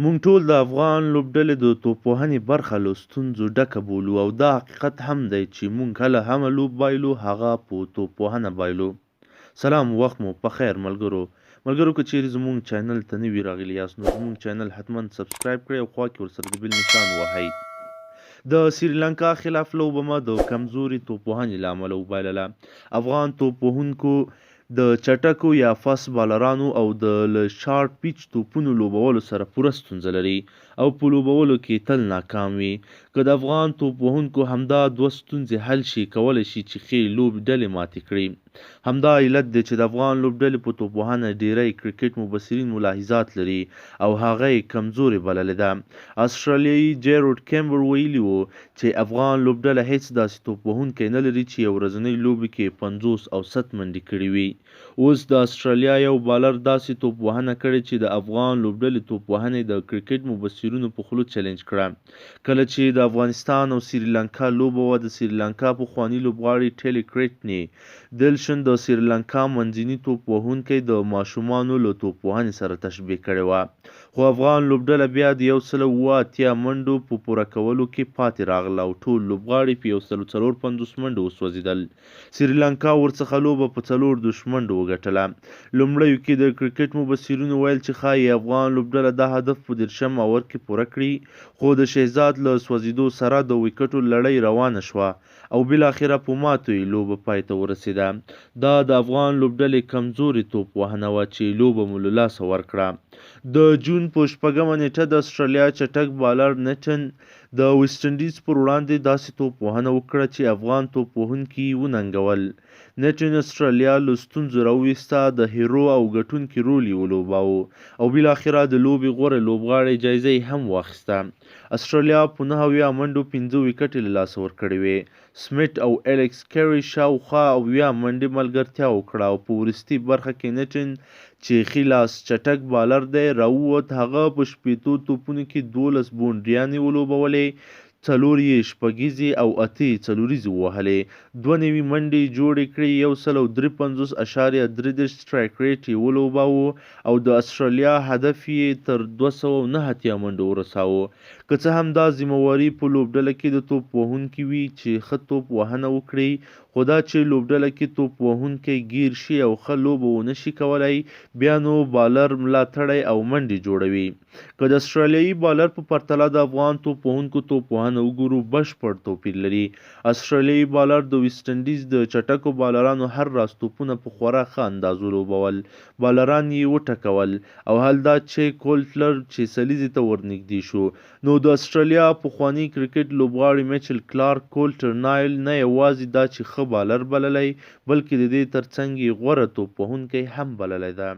موږ ټول د افغان لوبډلې د توپوهنې برخه له ستونزو ډکه بولو او دا حقیقت هم دی چې موږ کله هم لوب بایلو هغه په توپوهنه بایلو. سلام، وخت مو په خیر ملګرو که چیرې زموږ چینل ته نوي راغلي یاست نو زموږ چینل حتما سبسکرایب کړئ او خوا کې ورسره د بیل نشان وهئ. د سریلانکا خلاف لوبه ما د کمزوري توپوهنې له امله وبایلله. افغان توپوهونکو د چټکو یا فاست بالرانو او د له شارټ پیچ توپونو لوبولو سره پوره ستونزه لري او په لوبولو کې تل ناکام وي. که د افغان توپوهونکو همدا دوه ستونزې حل شي، کولی شي چې ښې لوبډلې ماتې کړي. همدا علت دی چې د افغان لوبډلې په توپوهنه ډیری کرکټ مبصرین ملاحظات لري او هغه یې کمزورې بللې ده. استرالیایي جیروډ کیمبر ویلي وو چې افغان لوبډله هیڅ داسې توپوهونکی نه لري چې یو ورځنۍ لوبې کې 50 او 100 منډې کړې وي. اوس د استرالیا یو بالر داسې توپوهنه کړې چې د افغان لوبډلې توپوهنې د کرکټ مبصرینو په خوله چیلنج کړه. کله چې د افغانستان او سریلانکا لوبه وه، د سریلانکا پخواني لوبغاړي ټیلي کریټني دلشن د سریلانکا منځني توپوهونکی د ماشومانو له توپوهنې سره تشبیه کړې وه، خو افغان لوبډله بیا د 180 منډو په پوره کولو کې پاتې راغله او ټول لوبغاړي په 154 منډو وسوځېدل. سریلانکا ورڅخه لوبه په 40 منډو وګټله. لومړیو کې د کرکټ مبصرینو ویل چې ښایي افغان لوبډله دا هدف په 30 اوور کې پوره کړي، خو د شهزاد له سوځېدو سره د ویکټو لړۍ روانه شوه او بالاخره په ماتو یې لوبه پای ته ورسېده. دا د افغان لوبډلې کمزوري توپوهنه وه چې لوبه مو له لاسه ورکړه. د جون په 6 نیټه د استرالیا چټک بالر نټن د ویسټ انډیز پر وړاندې داسې توپوهنه وکړه چې افغان توپوهونکي وننګول. نټن استرالیا له ستونزو راوویسته، د هیرو او ګټونکي رول یې ولوباوه او بالاخره د لوبې غوره لوبغاړی جایزه یې هم واخیسته. استرالیا په 9 منډو 5 ویکټې له لاسه ورکړې وې. سمیت او الیکس کیری شاوخوا 80 منډې ملګرتیا وکړه او په وروستۍ برخه کې نټن چې ښي لاس چټک بالر دی راووت. هغه په 80 توپونو کې 12 بونډریانې ولوبولې، 4 یې شپږیزې او 8 یې څلوریزې ووهلې. 92 منډې جوړې کړې، 153.33 سټرایک ریټ یې ولوباوه او د استرالیا هدف یې تر 209 منډو ورساوه. که څه هم دا ذمهواري په لوبډله کې د توپوهونکي وي چې ښه توپ وهنه وکړي، خو دا چې لوبډله کې توپوهونکی ګیر شي او ښه لوبه ونه شي کولی، بیا نو بالر ملاتړی او منډې جوړوي. که د استرالیایي بالر په پرتله د افغان توپوهونکو توپوهنه وګورو، بشپړ توپیر لري. استرالیایي بالر د ویسټ انډیز د چټکو بالرانو هر راز توپونه په خورا ښه انداز ولوبول، بالران یې وټکول او حال دا چې کولټلر چې سلیزې ته ورنږدې شو. نو د استرالیا پخوانی کرکټ لوبغاړي میچل کلارک کولټر نایل نه یوازې دا چې ښه بالر بللی، بلکې د دې ترڅنګ یې غوره توپوهونکی هم بللی ده.